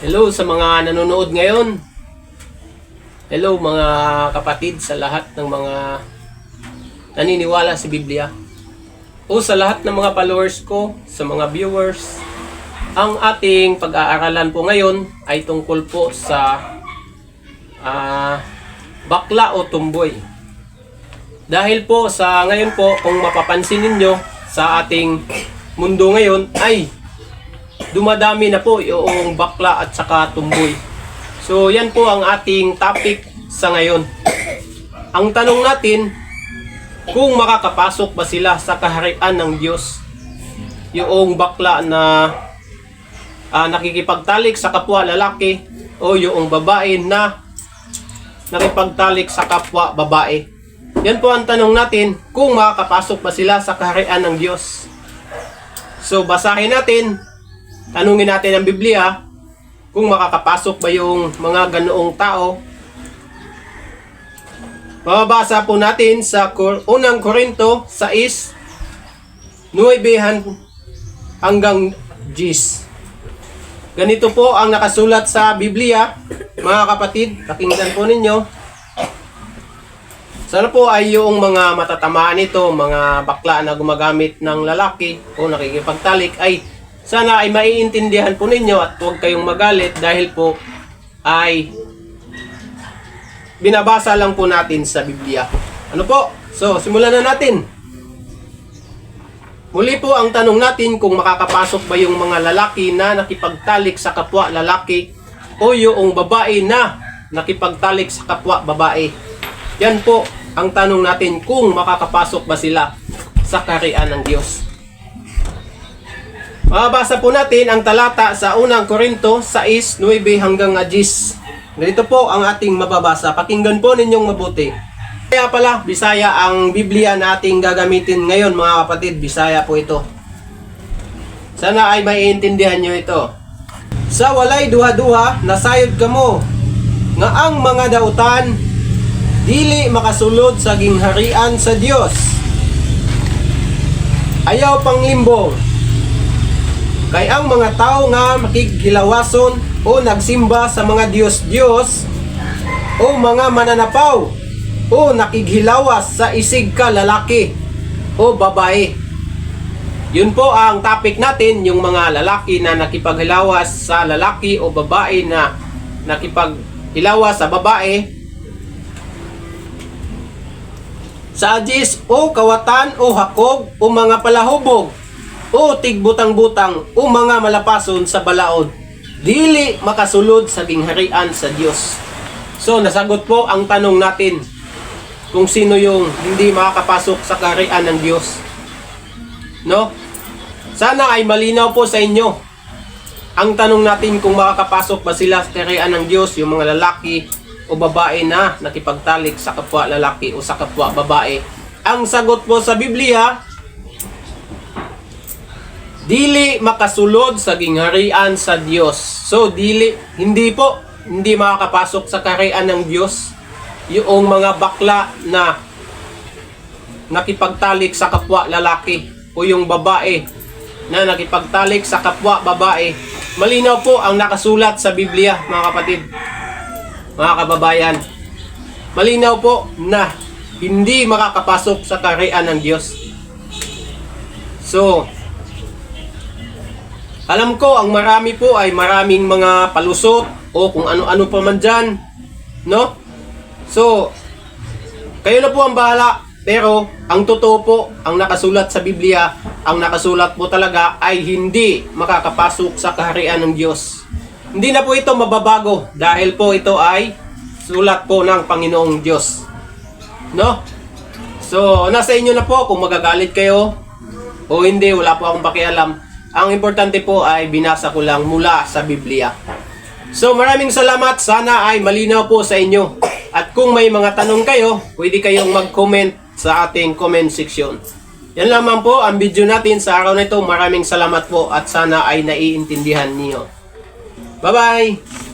Hello sa mga nanonood ngayon. Hello mga kapatid sa lahat ng mga naniniwala sa Biblia. O sa lahat ng mga followers ko, sa mga viewers. Ang ating pag-aaralan po ngayon ay tungkol po sa bakla o tumboy. Dahil po sa ngayon po, kung mapapansin ninyo sa ating mundo ngayon ay dumadami na po yung bakla at saka tumboy. So yan po ang ating topic sa ngayon. Ang tanong natin, kung makakapasok ba sila sa kaharian ng Diyos, yung bakla na nakikipagtalik sa kapwa lalaki o yung babae na nakipagtalik sa kapwa babae. Yan po ang tanong natin, kung makakapasok ba sila sa kaharian ng Diyos. So basahin natin, tanungin natin ang Biblia kung makakapasok ba yung mga ganoong tao. Mababasa po natin sa unang Korinto 6:9 hanggang 10. Ganito po ang nakasulat sa Biblia, mga kapatid, pakinggan po ninyo. Sana po ay yung mga matatamaan nito, mga bakla na gumagamit ng lalaki o nakikipagtalik ay sana ay maiintindihan po ninyo at huwag kayong magalit dahil po ay binabasa lang po natin sa Biblia. Ano po? So, simulan na natin. Muli po ang tanong natin kung makakapasok ba yung mga lalaki na nakipagtalik sa kapwa lalaki o yung babae na nakipagtalik sa kapwa babae. Yan po ang tanong natin kung makakapasok ba sila sa kaharian ng Diyos. Mababasa po natin ang talata sa unang Korinto 6:9 hanggang 10. Ganito po ang ating mababasa. Pakinggan po ninyong mabuti. Kaya pala, Bisaya ang Biblia na ating gagamitin ngayon, mga kapatid. Bisaya po ito. Sana ay maiintindihan nyo ito. Sa walay duha-duha, nasayod kamo, nga ang mga dautan, dili makasulod sa gingharian sa Dios. Ayaw pang limbong. Kay ang mga tao nga makighilawason o nagsimba sa mga Diyos-Diyos o mga mananapaw o nakighilawas sa isig ka lalaki o babae. Yun po ang topic natin, yung mga lalaki na nakipaghilawas sa lalaki o babae na nakipaghilawas sa babae. Sa ajis o kawatan o hakog o mga palahubog o tigbutang-butang o mga malapason sa balaod, dili makasulod sa gingharian sa Diyos. So nasagot po ang tanong natin kung sino yung hindi makakapasok sa kaharian ng Diyos. No? Sana ay malinaw po sa inyo ang tanong natin kung makakapasok ba sila sa kaharian ng Diyos, yung mga lalaki o babae na nakipagtalik sa kapwa lalaki o sa kapwa babae. Ang sagot po sa Biblia, dili makasulod sa gingharian sa Diyos. So, hindi makakapasok sa kaharian ng Diyos yung mga bakla na nakipagtalik sa kapwa lalaki o yung babae na nakipagtalik sa kapwa babae. Malinaw po ang nakasulat sa Biblia, mga kapatid, mga kababayan. Malinaw po na hindi makakapasok sa kaharian ng Diyos. So, alam ko ang marami po ay maraming mga palusot o kung ano-ano pa man dyan, no? So, kayo na po ang bahala. Pero ang totoo po, ang nakasulat sa Biblia, ang nakasulat po talaga ay hindi makakapasok sa kaharian ng Diyos. Hindi na po ito mababago dahil po ito ay sulat po ng Panginoong Diyos, no? So, nasa inyo na po kung magagalit kayo o hindi, wala po akong pakialam. Ang importante po ay binasa ko lang mula sa Biblia. So maraming salamat. Sana ay malinaw po sa inyo. At kung may mga tanong kayo, pwede kayong mag-comment sa ating comment section. Yan lamang po ang video natin sa araw na ito. Maraming salamat po at sana ay naiintindihan niyo. Bye-bye!